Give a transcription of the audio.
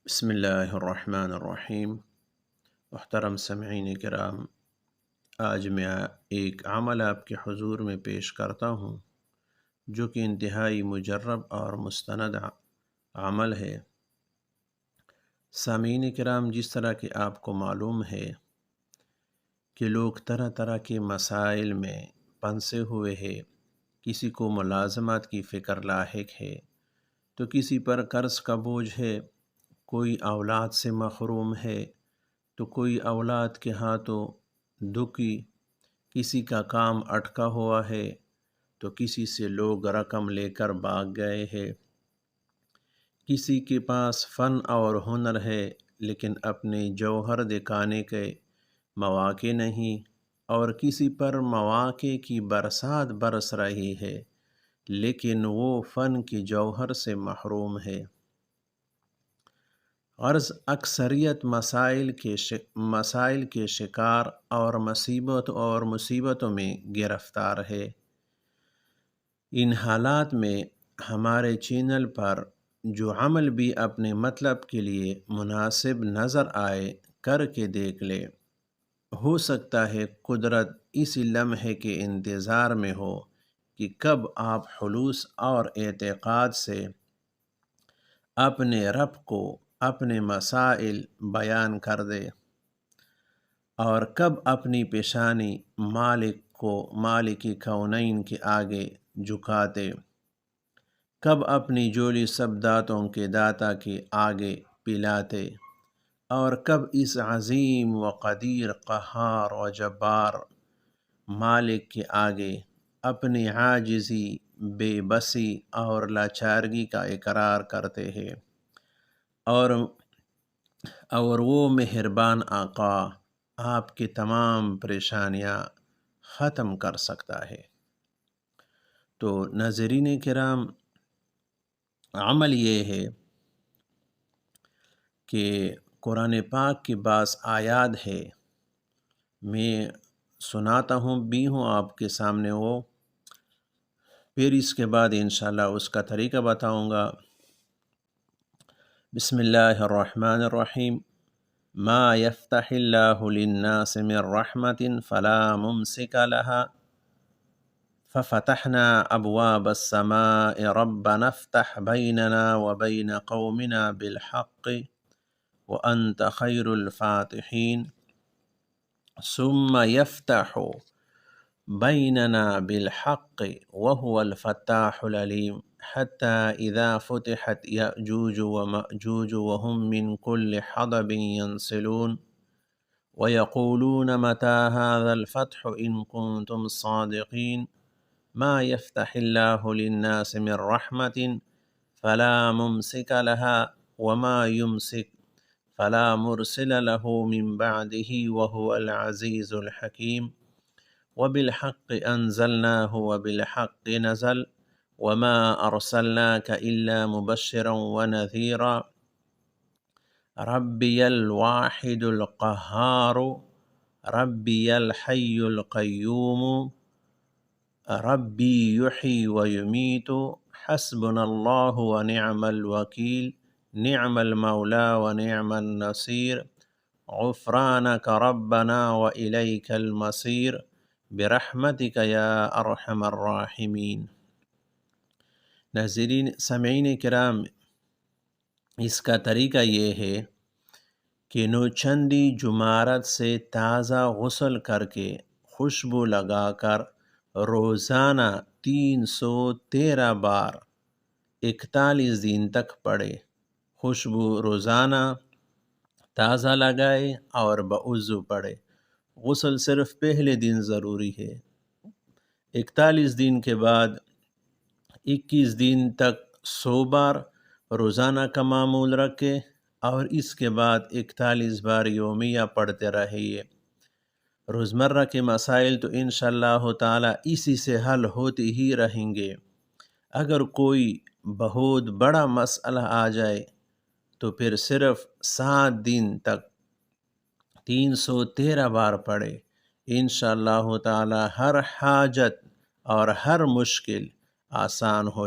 بسم اللہ الرحمن الرحیم۔ محترم سامعین کرام، آج میں ایک عمل آپ کے حضور میں پیش کرتا ہوں جو کہ انتہائی مجرب اور مستند عمل ہے۔ سامعین کرام، جس طرح کہ آپ کو معلوم ہے کہ لوگ طرح طرح کے مسائل میں پھنسے ہوئے ہیں، کسی کو ملازمت کی فکر لاحق ہے تو کسی پر قرض کا بوجھ ہے، کوئی اولاد سے محروم ہے تو کوئی اولاد کے ہاتھوں دکھی، کسی کا کام اٹکا ہوا ہے تو کسی سے لوگ رقم لے کر بھاگ گئے ہیں، کسی کے پاس فن اور ہنر ہے لیکن اپنے جوہر دکھانے کے مواقع نہیں، اور کسی پر مواقع کی برسات برس رہی ہے لیکن وہ فن کی جوہر سے محروم ہے۔ غرض اکثریت مسائل کے شکار اور مصیبتوں میں گرفتار ہے۔ ان حالات میں ہمارے چینل پر جو عمل بھی اپنے مطلب کے لیے مناسب نظر آئے کر کے دیکھ لے، ہو سکتا ہے قدرت اس لمحے کے انتظار میں ہو کہ کب آپ خلوص اور اعتقاد سے اپنے رب کو اپنے مسائل بیان کر دے، اور کب اپنی پیشانی مالک کونین کے آگے جھکاتے، کب اپنی جولی سب داتوں کے داتا کے آگے پلاتے، اور کب اس عظیم و قدیر قہار و جبار مالک کے آگے اپنی عاجزی، بے بسی اور لاچارگی کا اقرار کرتے ہیں، اور وہ مہربان آقا آپ کی تمام پریشانیاں ختم کر سکتا ہے۔ تو ناظرین کرام، عمل یہ ہے کہ قرآن پاک کی بعض آیات ہے، میں سناتا بھی ہوں آپ کے سامنے، وہ پھر اس کے بعد انشاءاللہ اس کا طریقہ بتاؤں گا۔ بسم اللہ الرحمن الرحیم۔ ما يفتح الله للناس من رحمة فلا ممسك لها ففتحنا أبواب السماء ربنا افتح بيننا وبين قومنا بالحق وأنت خير الفاتحين ثم يفتح بيننا بالحق وهو الفتاح العليم حتى إذا فتحت يأجوج ومأجوج وهم من كل حدب ينسلون ويقولون متى هذا الفتح إن كنتم صادقين ما يفتح الله للناس من رحمة فلا ممسك لها وما يمسك فلا مرسل له من بعده وهو العزيز الحكيم وبالحق أنزلناه وبالحق نزل وما أرسلناك إلا مبشرا ونذيرا ربي الواحد القهار ربي الحي القيوم ربي يحيي ويميت حسبنا الله ونعم الوكيل نعم المولى ونعم النصير غفرانك ربنا وإليك المصير برحمتك يا ارحم الراحمین۔ ناظرین سامعین کرام، اس کا طریقہ یہ ہے کہ نوچندی جمارت سے تازہ غسل کر کے خوشبو لگا کر روزانہ 313 بار 41 دن تک پڑھے۔ خوشبو روزانہ تازہ لگائے اور بوضو پڑھے۔ غسل صرف پہلے دن ضروری ہے۔ 41 دن کے بعد 21 دن تک 100 بار روزانہ کا معمول رکھے، اور اس کے بعد 41 بار یومیہ پڑھتے رہیے۔ روزمرہ کے مسائل تو انشاءاللہ تعالی اسی سے حل ہوتے ہی رہیں گے۔ اگر کوئی بہت بڑا مسئلہ آ جائے تو پھر صرف 7 دن تک 313 بار پڑھے، انشاءاللہ تعالی ہر حاجت اور ہر مشکل آسان ہو